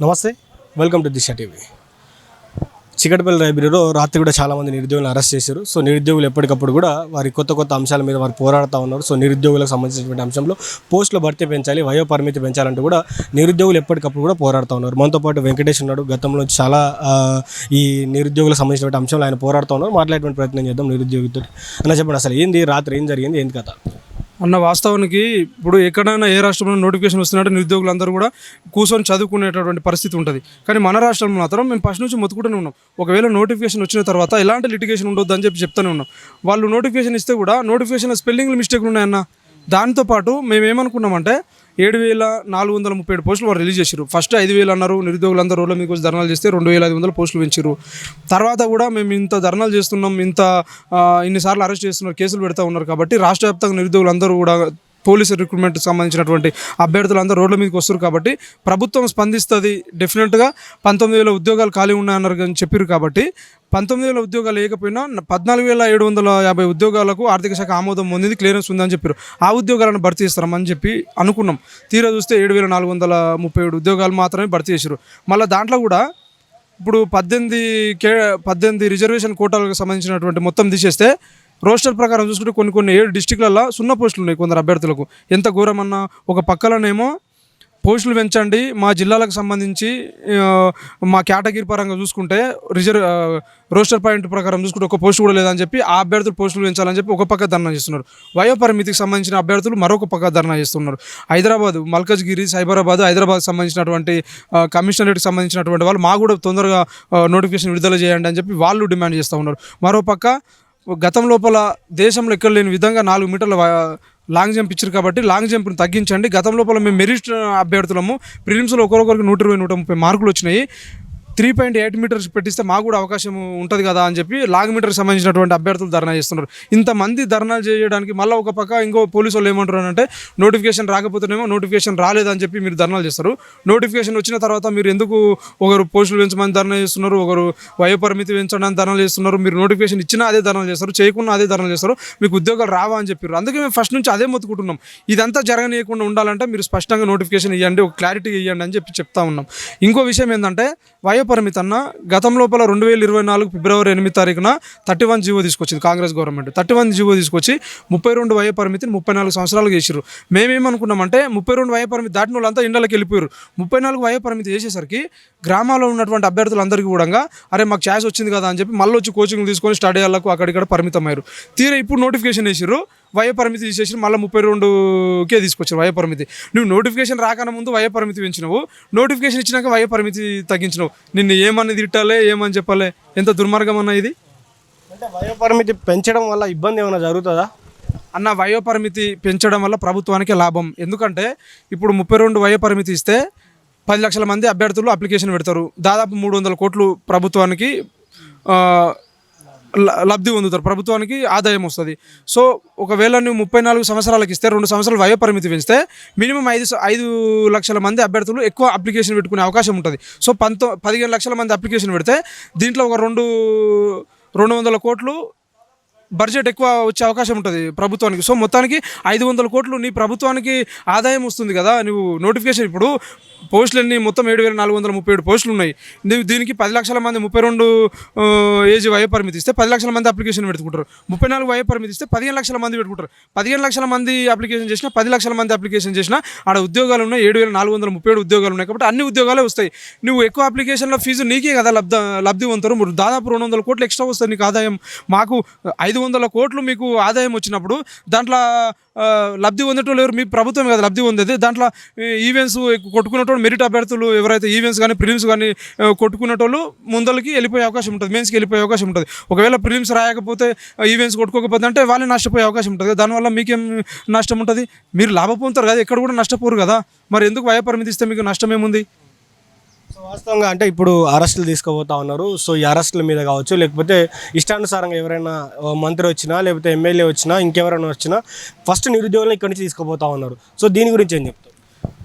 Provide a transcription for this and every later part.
నమస్తే, welcome to Disha TV. Chikatapalli లైబ్రరీలో రాత్రి కూడా చాలామంది నిరుద్యోగులను అరెస్ట్ చేశారు. సో నిరుద్యోగులు ఎప్పటికప్పుడు కూడా వారి కొత్త అంశాల మీద వారు పోరాడుతూ ఉన్నారు. సో నిరుద్యోగులకు సంబంధించినటువంటి అంశంలో పోస్టుల భర్తీ పెంచాలి, వయో పరిమితి పెంచాలంటూ కూడా నిరుద్యోగులు ఎప్పటికప్పుడు కూడా పోరాడుతూ ఉన్నారు. మనతో పాటు వెంకటేష్ ఉన్నాడు. గతంలో చాలా ఈ నిరుద్యోగులకు సంబంధించినటువంటి అంశంలో ఆయన పోరాడుతూ ఉన్నారు. మాట్లాడేటువంటి ప్రయత్నం చేద్దాం నిరుద్యోగితో. అన్న చెప్పండి, అసలు ఏంది రాత్రి ఏం జరిగింది, ఏంది కథ? అన్న వాస్తవానికి ఇప్పుడు ఎక్కడైనా ఏ రాష్ట్రంలో నోటిఫికేషన్ వస్తున్నట్టు నిరుద్యోగులందరూ కూడా కూర్చొని చదువుకునేటటువంటి పరిస్థితి ఉంటుంది. కానీ మన రాష్ట్రంలో మాత్రం మేము ఫస్ట్ నుంచి మొత్తుకుంటూనే ఉన్నాం. ఒకవేళ నోటిఫికేషన్ వచ్చిన తర్వాత ఎలాంటి లిటిగేషన్ ఉండొద్దు అని చెప్తూనే ఉన్నాం. వాళ్ళు నోటిఫికేషన్ ఇస్తే కూడా నోటిఫికేషన్లో స్పెల్లింగ్లు మిస్టేక్లు ఉన్నాయన్న. దాంతోపాటు మేము ఏమనుకున్నామంటే 7,437 పోస్టులు వారు రిలీజ్ చేశారు. ఫస్ట్ 5,000 అన్నారు. నిరుద్యోగులందరూ రోడ్ల మీదకి వచ్చి ధర్నాలు చేస్తే 2,500 పోస్టులు పెంచారు. తర్వాత కూడా మేము ఇంత ధర్నాలు చేస్తున్నాం, ఇన్నిసార్లు అరెస్ట్ చేస్తున్నారు, కేసులు పెడతా ఉన్నారు కాబట్టి రాష్ట్ర వ్యాప్తంగా నిరుద్యోగులందరూ కూడా పోలీసు రిక్రూట్మెంట్కి సంబంధించినటువంటి అభ్యర్థులందరూ రోడ్ల మీదకి వస్తారు కాబట్టి ప్రభుత్వం స్పందిస్తుంది. డెఫినెట్గా 19,000 ఉద్యోగాలు ఖాళీ ఉన్నాయన్నారు అని చెప్పారు కాబట్టి 19,000 ఉద్యోగాలు లేకపోయినా 14,750 ఉద్యోగాలకు ఆర్థిక శాఖ ఆమోదం పొందింది, క్లియరెన్స్ ఉందని చెప్పారు. ఆ ఉద్యోగాలను భర్తీ చేస్తారని చెప్పి అనుకున్నాం. తీరా చూస్తే 7,437 ఉద్యోగాలు మాత్రమే భర్తీ చేశారు. మళ్ళీ దాంట్లో కూడా ఇప్పుడు 18 రిజర్వేషన్ కోటాలకు సంబంధించినటువంటి మొత్తం తీసేస్తే రోస్టర్ ప్రకారం చూసుకుంటే కొన్ని 7 డిస్టిక్లలో 0 పోస్టులు ఉన్నాయి కొందరు అభ్యర్థులకు. ఎంత ఘోరమన్నా. ఒక పక్కలనేమో పోస్టులు పెంచండి, మా జిల్లాలకు సంబంధించి మా కేటగిరీ పరంగా చూసుకుంటే రోస్టర్ పాయింట్ ప్రకారం చూసుకుంటే ఒక పోస్ట్ కూడా లేదని చెప్పి ఆ అభ్యర్థులు పోస్టులు పెంచాలని చెప్పి ఒక పక్క ధర్నా చేస్తున్నారు. వయో పరిమితికి సంబంధించిన అభ్యర్థులు మరొక పక్క ధర్నా చేస్తున్నారు. హైదరాబాద్, మల్కజ్గిరి, సైబరాబాద్, హైదరాబాద్కి సంబంధించినటువంటి కమిషనరేట్కి సంబంధించినటువంటి వాళ్ళు మా కూడా తొందరగా నోటిఫికేషన్ విడుదల చేయండి అని చెప్పి వాళ్ళు డిమాండ్ చేస్తూ ఉన్నారు. మరోపక్క గతం లోపల దేశంలో ఎక్కడ లేని విధంగా 4 మీటర్ల లాంగ్ జంప్ ఇచ్చారు కాబట్టి లాంగ్ జంప్ని తగ్గించండి. గతం లోపల మేము మెరిట్ అభ్యర్థులము ప్రిలిమ్స్లో ఒకరొకరికి 120-130 మార్కులు వచ్చినాయి. 3.8 మీటర్స్ పెట్టిస్తే మాకు కూడా అవకాశం ఉంటుంది కదా అని చెప్పి లాంగ్ మీటర్కి సంబంధించినటువంటి అభ్యర్థులు ధర్నా చేస్తున్నారు. ఇంతమంది ధర్నాలు చేయడానికి మళ్ళీ ఒక పక్క ఇంకో పోలీసు వాళ్ళు ఏమంటారు అంటే నోటిఫికేషన్ రాకపోతేనేమో నోటిఫికేషన్ రాలేదని చెప్పి మీరు ధర్నాలు చేస్తారు. నోటిఫికేషన్ వచ్చిన తర్వాత మీరు ఎందుకు ఒకరు పోస్టులు పెంచమని ధర్నా చేస్తున్నారు, ఒకరు వయో పరిమితి పెంచడానికి ధర్నాలు చేస్తున్నారు. మీరు నోటిఫికేషన్ ఇచ్చినా అదే ధర్నాలు చేస్తారు, చేయకుండా అదే ధర్నాలు చేస్తారు. మీకు ఉద్యోగాలు రావా అని చెప్పారు. అందుకే మేము ఫస్ట్ నుంచి అదే మొత్తుకుంటున్నాం. ఇదంతా జరగనీయకుండా ఉండాలంటే మీరు స్పష్టంగా నోటిఫికేషన్ ఇవ్వండి, ఒక క్లారిటీ ఇవ్వండి అని చెప్పి చెప్తా ఉన్నాం. ఇంకో విషయం ఏంటంటే వయో పరిమితి అన్న గతం లోపల 2024 ఫిబ్రవరి 8 తారీఖున 31 జీవో తీసుకొచ్చింది కాంగ్రెస్ గవర్నమెంట్. 31 జీవో తీసుకొచ్చి 32 వయో పరిమితిని 34 సంవత్సరాలకు చేసారు. మేమేమనుకున్నామంటే 32 వయో పరిమితి దాటిన వాళ్ళంతా ఇండ్లకి వెళ్ళిపోయారు. 34 వయో పరిమితి చేసేసరికి గ్రామాల్లో ఉన్నటువంటి అభ్యర్థులందరికీ కూడా అరే మాకు ఛాయిస్ వచ్చింది కదా అని చెప్పి మళ్ళీ వచ్చి కోచింగ్ తీసుకొని స్టడీ హాల్లకు అక్కడిక్కడ పరిమితం అయ్యారు. తీరా ఇప్పుడు నోటిఫికేషన్ వేసారు, వయో పరిమితి తీసేసి మళ్ళీ 32కే తీసుకొచ్చారు వయో పరిమితి. నువ్వు నోటిఫికేషన్ రాకన ముందు వయో పరిమితి పెంచినావు, నోటిఫికేషన్ ఇచ్చినాక వయో పరిమితి తగ్గించినావు. నిన్ను ఏమని తిట్టాలి, ఏమని చెప్పాలి? ఎంత దుర్మార్గం అన్న ఇది. అంటే వయో పరిమితి పెంచడం వల్ల ఇబ్బంది ఏమైనా జరుగుతుందా అన్న? వయో పరిమితి పెంచడం వల్ల ప్రభుత్వానికి లాభం. ఎందుకంటే ఇప్పుడు 32 వయో పరిమితి ఇస్తే 10 లక్షల మంది అభ్యర్థులు అప్లికేషన్ పెడతారు. దాదాపు 300 కోట్లు ప్రభుత్వానికి లబ్ధి పొందుతారు, ప్రభుత్వానికి ఆదాయం వస్తుంది. సో ఒకవేళ నువ్వు 34 సంవత్సరాలకు ఇస్తే 2 సంవత్సరాలు వయో పరిమితి పెంచితే మినిమం 5 లక్షల మంది అభ్యర్థులు ఎక్కువ అప్లికేషన్ పెట్టుకునే అవకాశం ఉంటుంది. సో 15 లక్షల మంది అప్లికేషన్ పెడితే దీంట్లో ఒక 200 కోట్లు బడ్జెట్ ఎక్కువ వచ్చే అవకాశం ఉంటుంది ప్రభుత్వానికి. సో మొత్తానికి 500 కోట్లు నీ ప్రభుత్వానికి ఆదాయం వస్తుంది కదా. నువ్వు నోటిఫికేషన్ ఇప్పుడు పోస్టులు ఎన్ని మొత్తం 7,437 పోస్టులు ఉన్నాయి. నువ్వు దీనికి 10 లక్షల మంది 32 ఏజ్ వయో పరిమితి ఇస్తే 10 లక్షల మంది అప్లికేషన్ పెట్టుకుంటారు. 34 వయో పరిమితి ఇస్తే 15 లక్షల మంది పెట్టుకుంటారు. 15 లక్షల మంది అప్లికేషన్ చేసినా 10 లక్షల మంది అప్లికేషన్ చేసినా ఆడ ఉద్యోగాలు ఉన్నాయి, 7,437 ఉద్యోగాలు ఉన్నాయి కాబట్టి అన్ని ఉద్యోగాలే వస్తాయి. నువ్వు ఎక్కువ అప్లికేషన్లో ఫీజు నీకే కదా లబ్ధి పొందుతారు. దాదాపు 200 కోట్లు ఎక్స్ట్రా వస్తుంది నీకు ఆదాయం. మాకు 500 కోట్లు మీకు ఆదాయం వచ్చినప్పుడు దాంట్లో లబ్ధి పొందేటోళ్ళు ఎవరు? మీ ప్రభుత్వం కదా లబ్ధి పొందేది. దాంట్లో ఈవెంట్స్ కొట్టుకునేటోళ్ళు మెరిట్ అభ్యర్థులు ఎవరైతే ఈవెంట్స్ కానీ ప్రిలిమ్స్ కానీ కొట్టుకునేటోళ్ళు ముందలకి వెళ్ళిపోయే అవకాశం ఉంటుంది, మెయిన్స్కి వెళ్ళిపోయే అవకాశం ఉంటుంది. ఒకవేళ ప్రిలిమ్స్ రాయకపోతే ఈవెంట్స్ కొట్టుకోకపోతే అంటే వాళ్ళే నష్టపోయే అవకాశం ఉంటుంది. దానివల్ల మీకేం నష్టం ఉంటుంది? మీరు లాభం పొందుతారు కదా, ఎక్కడ కూడా నష్టపోరు కదా. మరి ఎందుకు వయో పరిమితి ఇస్తే మీకు నష్టం ఏముంది? సో వాస్తవంగా అంటే ఇప్పుడు అరెస్టులు తీసుకుపోతా ఉన్నారు. సో ఈ అరెస్టుల మీద కావచ్చు, లేకపోతే ఇష్టానుసారంగా ఎవరైనా మంత్రి వచ్చినా, లేకపోతే ఎమ్మెల్యే వచ్చినా, ఇంకెవరైనా వచ్చినా ఫస్ట్ నిరుద్యోగులను ఇక్కడి నుంచి తీసుకుపోతా ఉన్నారు. సో దీని గురించి ఏం చెప్తారు?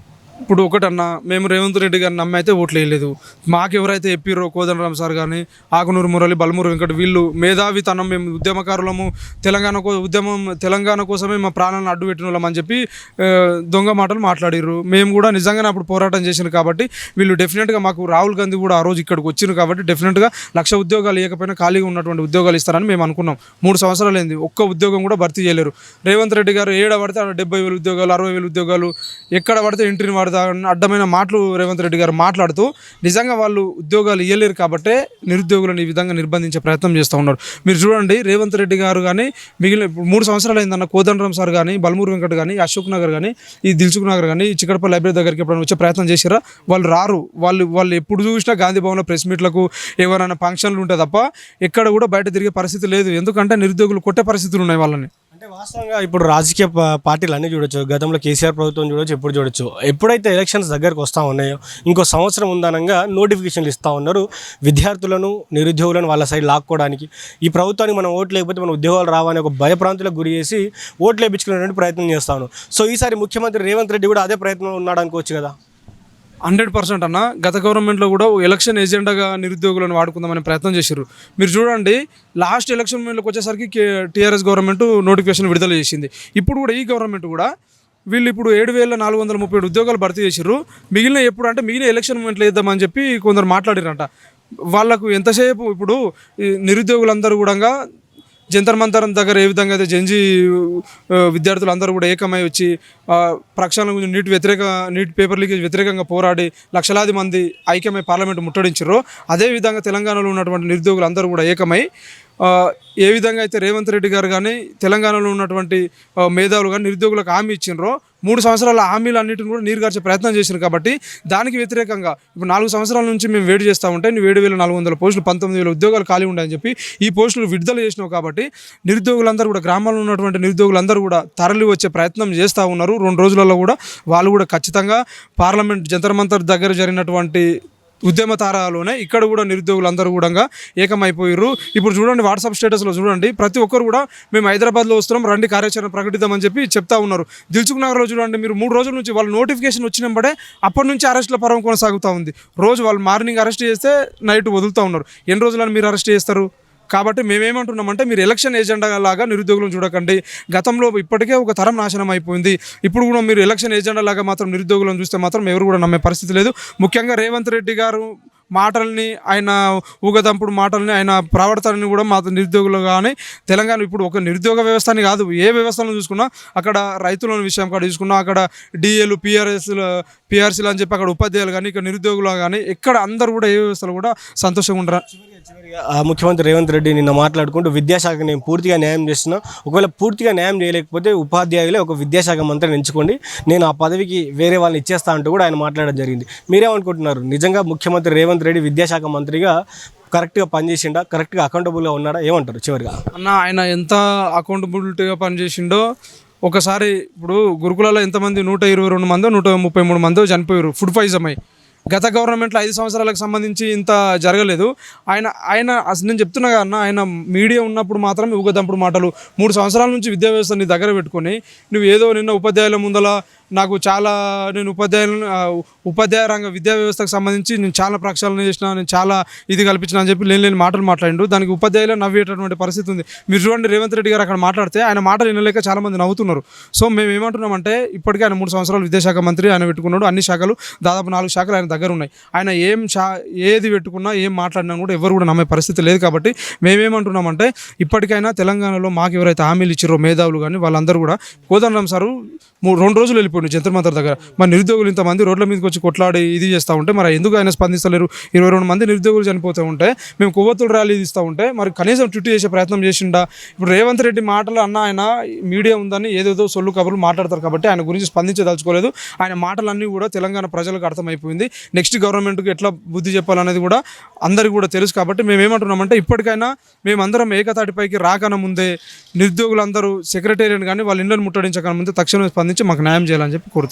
ఇప్పుడు ఒకటన్నా మేము రేవంత్ రెడ్డి గారిని నమ్మి అయితే ఓట్లు వేయలేదు. మాకు ఎవరైతే చెప్పిరో కోదండరామ్ సార్ కానీ, ఆకునూరు మురళి, బలమూరు వెంకట, వీళ్ళు మేధావితనం, మేము ఉద్యమకారులము, తెలంగాణ కోసమే మా ప్రాణాలను అడ్డు పెట్టిన వాళ్ళం అని చెప్పి దొంగ మాటలు మాట్లాడిర్రు. మేము కూడా నిజంగానే అప్పుడు పోరాటం చేసినారు కాబట్టి వీళ్ళు డెఫినెట్గా మాకు రాహుల్ గాంధీ కూడా ఆ రోజు ఇక్కడికి వచ్చినారు కాబట్టి డెఫినెట్గా 1,00,000 ఉద్యోగాలు ఇవ్వకపోయినా ఖాళీగా ఉన్నటువంటి ఉద్యోగాలు ఇస్తారని మేము అనుకున్నాం. 3 సంవత్సరాలు అయింది, ఒక్క ఉద్యోగం కూడా భర్తీ చేయలేరు. రేవంత్ రెడ్డి గారు ఏడ పడితే 70,000 ఉద్యోగాలు, 60,000 ఉద్యోగాలు, ఎక్కడ పడితే ఇంటిని పడతా అడ్డమైన మాటలు రేవంత్ రెడ్డి గారు మాట్లాడుతూ నిజంగా వాళ్ళు ఉద్యోగాలు ఇవ్వలేరు కాబట్టే నిరుద్యోగులను ఈ విధంగా నిర్బంధించే ప్రయత్నం చేస్తూ ఉన్నారు. మీరు చూడండి, రేవంత్ రెడ్డి గారు కానీ మిగిలిన 3 సంవత్సరాలు అయిందన్న కోదండరామ్ సార్ కానీ, బలమూరు వెంకట్ కానీ, అశోక్ నగర్ కానీ, ఈ దిల్సుఖ్ నగర్ కానీ, ఈ చిక్కడపల్లి లైబ్రరీ దగ్గరికి ఎప్పుడైనా వచ్చే ప్రయత్నం చేసిరా? వాళ్ళు రారు. వాళ్ళు ఎప్పుడు చూసినా గాంధీ భవన్లో ప్రెస్ మీట్లకు ఎవరైనా ఫంక్షన్లు ఉంటే తప్ప ఎక్కడ కూడా బయట తిరిగే పరిస్థితి లేదు. ఎందుకంటే నిరుద్యోగులు కొట్టే పరిస్థితులు ఉన్నాయి వాళ్ళని. అంటే వాస్తవంగా ఇప్పుడు రాజకీయ పార్టీలు అన్నీ చూడొచ్చు, గతంలో కేసీఆర్ ప్రభుత్వం చూడొచ్చు, ఎప్పుడు చూడొచ్చు. ఎప్పుడైతే ఎలక్షన్స్ దగ్గరకు వస్తూ ఉన్నాయో ఇంకో సంవత్సరం ఉందనంగా నోటిఫికేషన్లు ఇస్తూ ఉన్నారు విద్యార్థులను, నిరుద్యోగులను వాళ్ళ సైడ్ లాక్కోవడానికి. ఈ ప్రభుత్వానికి మనం ఓట్లు లేకపోతే మన ఉద్యోగాలు రావని ఒక భయప్రాంతులకు గురి చేసి ఓట్లు వేయించుకునేటువంటి ప్రయత్నం చేస్తాను. సో ఈసారి ముఖ్యమంత్రి రేవంత్ రెడ్డి కూడా అదే ప్రయత్నం ఉన్నాడు అనుకోవచ్చు కదా. 100% అన్న. గత గవర్నమెంట్లో కూడా ఎలక్షన్ ఎజెండాగా నిరుద్యోగులను వాడుకుందామనే ప్రయత్నం చేశారు. మీరు చూడండి, లాస్ట్ ఎలక్షన్ మూమెంట్లోకి వచ్చేసరికి టీఆర్ఎస్ గవర్నమెంట్ నోటిఫికేషన్ విడుదల చేసింది. ఇప్పుడు కూడా ఈ గవర్నమెంట్ కూడా వీళ్ళు ఇప్పుడు 7,437 ఉద్యోగాలు భర్తీ చేశారు. మిగిలిన ఎలక్షన్ మూమెంట్లో వేద్దామని చెప్పి కొందరు మాట్లాడారంట. వాళ్ళకు ఎంతసేపు ఇప్పుడు నిరుద్యోగులందరూ కూడా జంతర్ మంతర్ దగ్గర ఏ విధంగా అయితే జంజీ విద్యార్థులు అందరూ కూడా ఏకమై వచ్చి ప్రక్షాళన గురించి నీట్ పేపర్ లీకేజ్ వ్యతిరేకంగా పోరాడి లక్షలాది మంది ఐక్యమై పార్లమెంటు ముట్టడించారో అదేవిధంగా తెలంగాణలో ఉన్నటువంటి నిరుద్యోగులు అందరూ కూడా ఏకమై ఏ విధంగా అయితే రేవంత్ రెడ్డి గారు కానీ తెలంగాణలో ఉన్నటువంటి మేధావులు కానీ నిరుద్యోగులకు హామీ ఇచ్చినారో 3 సంవత్సరాల హామీలన్నింటిని కూడా నీరుగార్చే ప్రయత్నం చేసినారు. కాబట్టి దానికి వ్యతిరేకంగా ఇప్పుడు 4 సంవత్సరాల నుంచి మేము వేడి చేస్తూ ఉంటే 7,400 పోస్టులు, 19,000 ఉద్యోగాలు ఖాళీ ఉన్నాయని చెప్పి ఈ పోస్టులు విడుదల చేసినావు. కాబట్టి నిరుద్యోగులందరూ కూడా, గ్రామాల్లో ఉన్నటువంటి నిరుద్యోగులందరూ కూడా తరలి వచ్చే ప్రయత్నం చేస్తూ ఉన్నారు. 2 రోజులలో కూడా వాళ్ళు కూడా ఖచ్చితంగా పార్లమెంట్ జంతర్ మంతర్ దగ్గర జరిగినటువంటి ఉద్యమ తారాలోనే ఇక్కడ కూడా నిరుద్యోగులందరూ కూడా ఏకమైపోయారు. ఇప్పుడు చూడండి, వాట్సాప్ స్టేటస్లో చూడండి, ప్రతి ఒక్కరు కూడా మేము హైదరాబాద్లో వస్తున్నాం, రండి కార్యాచరణ ప్రకటిద్దామని చెప్పి చెప్తా ఉన్నారు. దిల్సుఖ్ నగర్లో చూడండి, మీరు 3 రోజుల నుంచి వాళ్ళ నోటిఫికేషన్ వచ్చినప్పుడే అప్పటి నుంచి అరెస్టుల పర్వం కొనసాగుతూ ఉంది. రోజు వాళ్ళు మార్నింగ్ అరెస్ట్ చేస్తే నైట్ వదులుతూ ఉన్నారు. ఎన్ని రోజులని మీరు అరెస్ట్ చేస్తారు? కాబట్టి మేమేమంటున్నామంటే, మీరు ఎలక్షన్ ఏజెండా లాగా నిరుద్యోగులను చూడకండి. గతంలో ఇప్పటికే ఒక తరం నాశనం అయిపోయింది. ఇప్పుడు కూడా మీరు ఎలక్షన్ ఏజెండా లాగా మాత్రం నిరుద్యోగులను చూస్తే మాత్రం ఎవరు కూడా నమ్మే పరిస్థితి లేదు. ముఖ్యంగా రేవంత్ రెడ్డి గారు మాటల్ని, ఆయన ఊగదంపుడు మాటల్ని, ఆయన ప్రవర్తనని కూడా మా నిరుద్యోగులు కానీ తెలంగాణ ఇప్పుడు ఒక నిరుద్యోగ వ్యవస్థని కాదు, ఏ వ్యవస్థలను చూసుకున్నా అక్కడ రైతుల విషయం కాడ చూసుకున్నా అక్కడ డిఏలు, పిఆర్సీలు అని చెప్పి అక్కడ ఉపాధ్యాయులు కానీ ఇక్కడ నిరుద్యోగులు కానీ ఎక్కడ అందరూ కూడా ఏ వ్యవస్థలు కూడా సంతోషంగా ఉండరు. ముఖ్యమంత్రి రేవంత్ రెడ్డి నిన్న మాట్లాడుకుంటూ విద్యాశాఖ నేను పూర్తిగా న్యాయం చేస్తున్నా, ఒకవేళ పూర్తిగా న్యాయం చేయలేకపోతే ఉపాధ్యాయులే ఒక విద్యాశాఖ మంత్రిని ఎంచుకోండి, నేను ఆ పదవికి వేరే వాళ్ళని ఇచ్చేస్తా అంటూ కూడా ఆయన మాట్లాడడం జరిగింది. మీరేమనుకుంటున్నారు? నిజంగా ముఖ్యమంత్రి రేవంత్ రెడ్డి విద్యాశాఖ మంత్రిగా కరెక్ట్గా పనిచేసిండా, కరెక్ట్గా అకౌంటబుల్గా ఉన్నాడా? ఏమంటారు చివరిగా? ఆయన ఎంత అకౌంటబిలిటీగా పనిచేసిండో ఒకసారి, ఇప్పుడు గురుకులలో ఎంతమంది 122 మందో 133 మందో చనిపోయారు ఫుడ్ పాయిజన్ అయ్యి. గత గవర్నమెంట్లో 5 సంవత్సరాలకు సంబంధించి ఇంత జరగలేదు. ఆయన అసలు నేను చెప్తున్నా కన్నా, ఆయన మీడియా ఉన్నప్పుడు మాత్రం ఊగదంపుడు మాటలు, 3 సంవత్సరాల నుంచి విద్యా వ్యవస్థని దగ్గర పెట్టుకొని నువ్వు ఏదో నిన్న ఉపాధ్యాయుల ముందల నాకు చాలా, నేను ఉపాధ్యాయ రంగ విద్యా వ్యవస్థకు సంబంధించి నేను చాలా ప్రక్షాళన చేసిన, నేను చాలా ఇది కల్పించిన అని చెప్పి లేని మాటలు మాట్లాడిండు. దానికి ఉపాధ్యాయులు నవ్వేటటువంటి పరిస్థితి ఉంది. మీరు చూడండి, రేవంత్ రెడ్డి గారు అక్కడ మాట్లాడితే ఆయన మాటలు వినలేక చాలామంది నవ్వుతున్నారు. సో మేము ఏమంటున్నామంటే, ఇప్పటికే ఆయన 3 సంవత్సరాలు విద్యాశాఖ మంత్రి ఆయన పెట్టుకున్నాడు. అన్ని శాఖలు దాదాపు 4 శాఖలు ఆయన దగ్గర ఉన్నాయి. ఆయన ఏది పెట్టుకున్నా, ఏం మాట్లాడినా కూడా ఎవరు కూడా నమ్మే పరిస్థితి లేదు. కాబట్టి మేమేమంటున్నామంటే, ఇప్పటికైనా తెలంగాణలో మాకు ఎవరైతే హామీలు ఇచ్చారో మేధావులు కానీ వాళ్ళందరూ కూడా, కోదండరామ్ సారు 2 రోజులు వెళ్ళిపోయింది జంతర్ మంతర్ దగ్గర. మరి నిరుద్యోగులు ఇంతమంది రోడ్ల మీదకి వచ్చి కొట్లాడి ఇది చేస్తూ ఉంటే మరి ఎందుకు ఆయన స్పందిస్తలేరు? 22 మంది నిరుద్యోగులు చనిపోతూ ఉంటే, మేము కొవ్వొత్తులు ర్యాలీ ఇస్తూ ఉంటే మరి కనీసం చుట్టూ చేసే ప్రయత్నం చేసిండా? ఇప్పుడు రేవంత్ రెడ్డి మాటలు అన్న, ఆయన మీడియా ఉందని ఏదేదో సొల్లు కబుర్లు మాట్లాడతారు కాబట్టి ఆయన గురించి స్పందించదలుచుకోలేదు. ఆయన మాటలన్నీ కూడా తెలంగాణ ప్రజలకు అర్థమైపోయింది. నెక్స్ట్ గవర్నమెంట్కి ఎట్లా బుద్ధి చెప్పాలనేది కూడా అందరికీ కూడా తెలుసు. కాబట్టి మేమేమంటున్నామంటే, ఇప్పటికైనా మేమందరం ఏకతాటిపైకి రాకన ముందే నిరుద్యోగులందరూ సెక్రటేరియట్ కానీ వాళ్ళ ఇళ్ళని ముట్టడించక ముందే తక్షణమే స్పందించి మాకు న్యాయం చేయాలని చెప్పి కోరుతున్నాం.